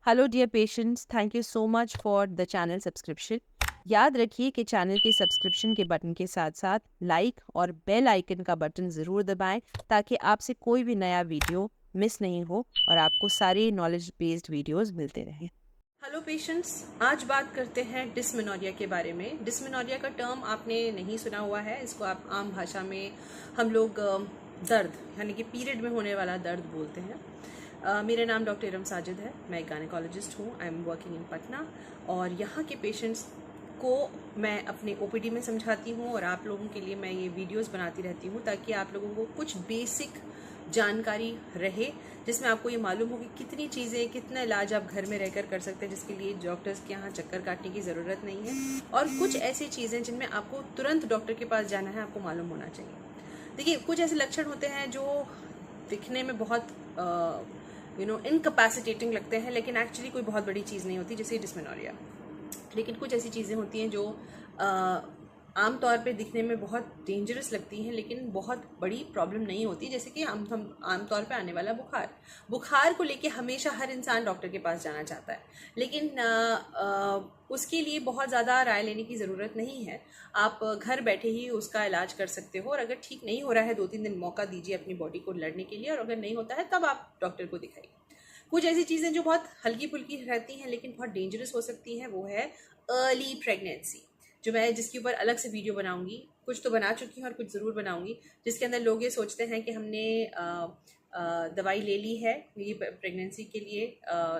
Hello dear patients, thank you so much for the channel subscription. याद रखिए कि channel के सब्सक्रिप्शन के बटन के साथ साथ लाइक और बेल आइकन का बटन ज़रूर दबाएं ताकि आपसे कोई भी नया वीडियो मिस नहीं हो और आपको सारे नॉलेज बेस्ड वीडियोस मिलते रहें। हेलो पेशेंट्स, आज बात करते हैं डिस्मेनोरिया के बारे में। डिस्मेनोरिया का टर्म आपने नहीं सुना हुआ है। इसको आप आम भाषा में हम लोग दर्द यानी कि पीरियड में होने वाला दर्द बोलते हैं। मेरा नाम डॉक्टर इरम साजिद है। मैं एक गायनेकोलॉजिस्ट हूँ। I am working in Patna और यहाँ के पेशेंट्स को मैं अपने ओपीडी में समझाती हूँ और आप लोगों के लिए मैं ये वीडियोस बनाती रहती हूँ ताकि आप लोगों को कुछ बेसिक जानकारी रहे, जिसमें आपको ये मालूम हो कि कितनी चीज़ें, कितना इलाज आप घर में रहकर कर सकते हैं, जिसके लिए डॉक्टर्स के यहाँ चक्कर काटने की ज़रूरत नहीं है। और कुछ ऐसी चीज़ें जिनमें आपको तुरंत डॉक्टर के पास जाना है, आपको मालूम होना चाहिए। देखिए, कुछ ऐसे लक्षण होते हैं जो दिखने में बहुत इनकैपेसिटेटिंग लगते हैं, लेकिन एक्चुअली कोई बहुत बड़ी चीज़ नहीं होती, जैसे डिस्मेनोरिया। लेकिन कुछ ऐसी चीज़ें होती हैं जो आम तौर पे दिखने में बहुत डेंजरस लगती हैं, लेकिन बहुत बड़ी प्रॉब्लम नहीं होती। जैसे कि हम आम तौर पे आने वाला बुखार को लेके हमेशा हर इंसान डॉक्टर के पास जाना चाहता है, लेकिन उसके लिए बहुत ज़्यादा राय लेने की ज़रूरत नहीं है। आप घर बैठे ही उसका इलाज कर सकते हो, और अगर ठीक नहीं हो रहा है 2-3 दिन मौका दीजिए अपनी बॉडी को लड़ने के लिए, और अगर नहीं होता है तब आप डॉक्टर को दिखाइए। कुछ ऐसी चीज़ें जो बहुत हल्की फुल्की रहती हैं लेकिन बहुत डेंजरस हो सकती हैं, वो है अर्ली प्रेगनेंसी, जिसके ऊपर अलग से वीडियो बनाऊंगी। कुछ तो बना चुकी हूँ और कुछ ज़रूर बनाऊंगी, जिसके अंदर लोग ये सोचते हैं कि हमने दवाई ले ली है ये प्रेगनेंसी के लिए,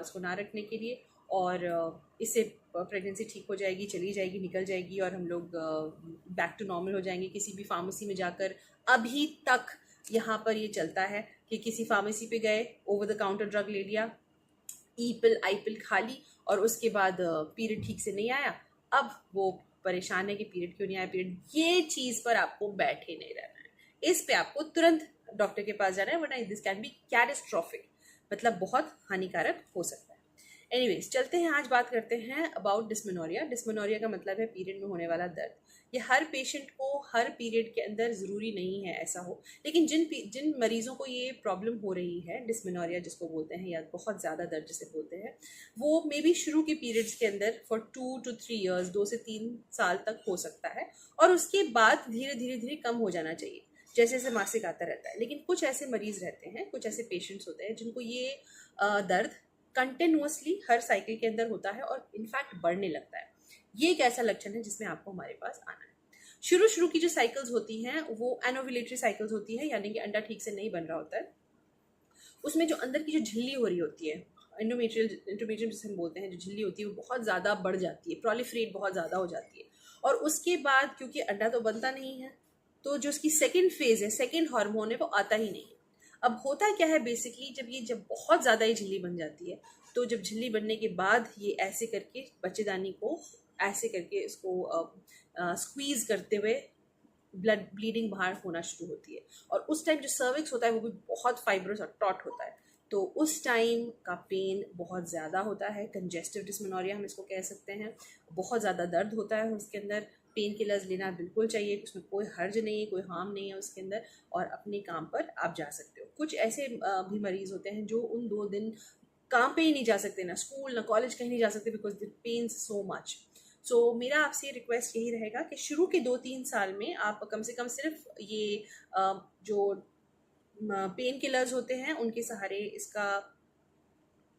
इसको ना रखने के लिए, और इससे प्रेगनेंसी ठीक हो जाएगी, चली जाएगी, निकल जाएगी और हम लोग बैक टू नॉर्मल हो जाएंगे। किसी भी फार्मेसी में जाकर अभी तक यहाँ पर ये चलता है कि किसी फार्मेसी पे गए, ओवर द काउंटर ड्रग ले लिया, ई पिल आई पिल खा ली, और उसके बाद पीरियड ठीक से नहीं आया। अब वो परेशान है कि पीरियड क्यों नहीं आया। पीरियड, ये चीज़ पर आपको बैठे नहीं रहना है, इस पे आपको तुरंत डॉक्टर के पास जाना है, वरना दिस कैन बी कैटास्ट्रोफिक, मतलब बहुत हानिकारक हो सकता है। एनीवेज, चलते हैं, आज बात करते हैं अबाउट डिस्मेनोरिया। डिस्मेनोरिया का मतलब है पीरियड में होने वाला दर्द। ये हर पेशेंट को हर पीरियड के अंदर ज़रूरी नहीं है ऐसा हो, लेकिन जिन मरीज़ों को ये प्रॉब्लम हो रही है, डिस्मेनोरिया जिसको बोलते हैं, या बहुत ज़्यादा दर्द जिसे बोलते हैं, वो मे बी शुरू के पीरियड्स के अंदर फॉर 2 to 3 ईयर्स, 2 से 3 साल तक हो सकता है, और उसके बाद धीरे धीरे धीरे कम हो जाना चाहिए जैसे जैसे मासिक आता रहता है। लेकिन कुछ ऐसे मरीज़ रहते हैं, कुछ ऐसे पेशेंट्स होते हैं जिनको ये दर्द कंटिन्यूअसली हर साइकिल के अंदर होता है और इनफैक्ट बढ़ने लगता है। ये एक ऐसा लक्षण है जिसमें आपको हमारे पास आना है। शुरू की जो साइकिल्स होती हैं वो एनोवुलेटरी साइकिल्स होती है, यानी कि अंडा ठीक से नहीं बन रहा होता है। उसमें जो अंदर की जो झिल्ली हो रही होती है, इंटरमीडियम जिसे हम बोलते हैं, जो झिल्ली होती है वो बहुत ज़्यादा बढ़ जाती है, प्रोलिफरेट बहुत ज़्यादा हो जाती है। और उसके बाद क्योंकि अंडा तो बनता नहीं है, तो जो उसकी सेकेंड फेज है, सेकेंड हार्मोन है, वो आता ही नहीं है। अब होता क्या है बेसिकली, जब बहुत ज़्यादा ये झिल्ली बन जाती है, तो जब झिल्ली बनने के बाद ये ऐसे करके बच्चेदानी को ऐसे करके इसको स्क्वीज करते हुए ब्लीडिंग बाहर होना शुरू होती है। और उस टाइम जो सर्विक्स होता है वो भी बहुत फाइब्रस और टॉट होता है, तो उस टाइम का पेन बहुत ज़्यादा होता है। कंजेस्टिव डिस्मेनोरिया हम इसको कह सकते हैं। बहुत ज़्यादा दर्द होता है उसके अंदर। पेन किलर्स लेना बिल्कुल चाहिए, उसमें कोई हर्ज नहीं है, कोई हार्म नहीं है उसके अंदर, और अपने काम पर आप जा सकते हो। कुछ ऐसे भी मरीज़ होते हैं जो उन 2 दिन काम पे ही नहीं जा सकते, ना स्कूल ना कॉलेज, कहीं नहीं जा सकते, because they pains so much. So मेरा आपसे रिक्वेस्ट यही रहेगा कि शुरू के 2-3 साल में आप कम से कम सिर्फ ये जो पेन किलर्स होते हैं उनके सहारे इसका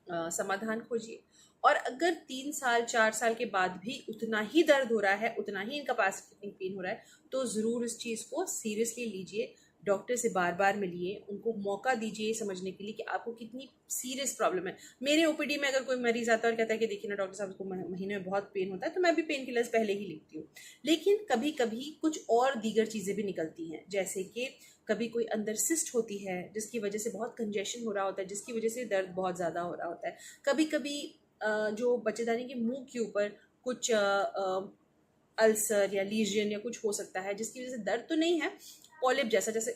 समाधान खोजिए। और अगर 3 साल 4 साल के बाद भी उतना ही दर्द हो रहा है, उतना ही इनकैपेसिटेटिंग पेन हो रहा है, तो ज़रूर इस चीज़ को सीरियसली लीजिए। डॉक्टर से बार बार मिलिए, उनको मौका दीजिए समझने के लिए कि आपको कितनी सीरियस प्रॉब्लम है। मेरे ओपीडी में अगर कोई मरीज आता है और कहता है कि देखिए ना डॉक्टर साहब, उसको महीने में बहुत पेन होता है, तो मैं भी पेन किलर्स पहले ही लिखती हूँ। लेकिन कभी कभी कुछ और दीगर चीज़ें भी निकलती हैं, जैसे कि कभी कोई अंदर सिस्ट होती है जिसकी वजह से बहुत कंजेशन हो रहा होता है, जिसकी वजह से दर्द बहुत ज़्यादा हो रहा होता है। कभी कभी जो बच्चेदानी के मुंह के ऊपर कुछ अल्सर या लीजन या कुछ हो सकता है, जिसकी वजह से दर्द तो नहीं है, पॉलिप जैसा, जैसे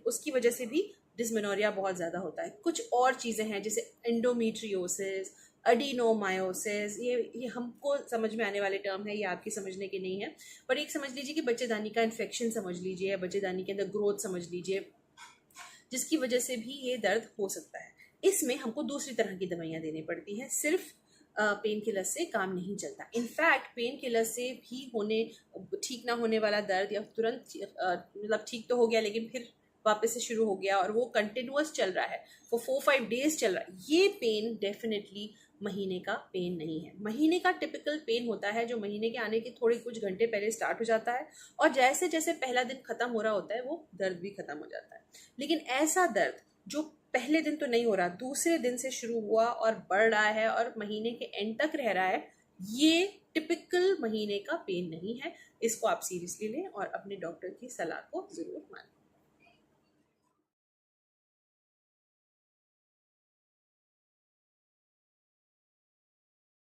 उसकी वजह से भी डिस्मेनोरिया बहुत ज़्यादा होता है। कुछ और चीज़ें हैं जैसे एंडोमेट्रियोसिस, अडीनोमायोसिस, ये हमको समझ में आने वाले टर्म है, ये आपकी समझने के नहीं है। पर एक समझ लीजिए कि बच्चेदानी का इन्फेक्शन समझ लीजिए, या बच्चेदानी के अंदर ग्रोथ समझ लीजिए, जिसकी वजह से भी ये दर्द हो सकता है। इसमें हमको दूसरी तरह की दवाइयाँ देनी पड़ती हैं, सिर्फ पेन किलर से काम नहीं चलता। इनफैक्ट पेन किलर से भी ठीक ना होने वाला दर्द या तुरंत मतलब ठीक तो हो गया लेकिन फिर वापस से शुरू हो गया और वो कंटिन्यूअस चल रहा है, वो 4-5 डेज चल रहा है, ये पेन डेफिनेटली महीने का पेन नहीं है। महीने का टिपिकल पेन होता है जो महीने के आने के थोड़े कुछ घंटे पहले स्टार्ट हो जाता है और जैसे जैसे पहला दिन खत्म हो रहा होता है वो दर्द भी खत्म हो जाता है। लेकिन ऐसा दर्द जो पहले दिन तो नहीं हो रहा, दूसरे दिन से शुरू हुआ और बढ़ रहा है और महीने के एंड तक रह रहा है, ये टिपिकल महीने का पेन नहीं है। इसको आप सीरियसली लें और अपने डॉक्टर की सलाह को ज़रूर मानें।